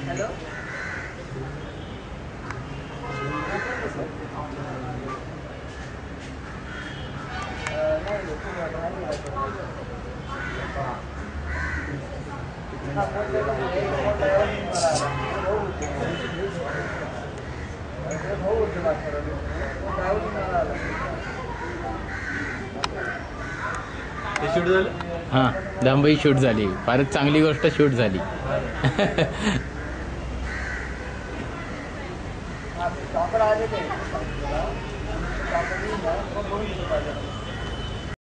Hello shoot झालं. हां दंबई shoot झाली. फारच चांगली गोष्ट शूट झाली. आले ते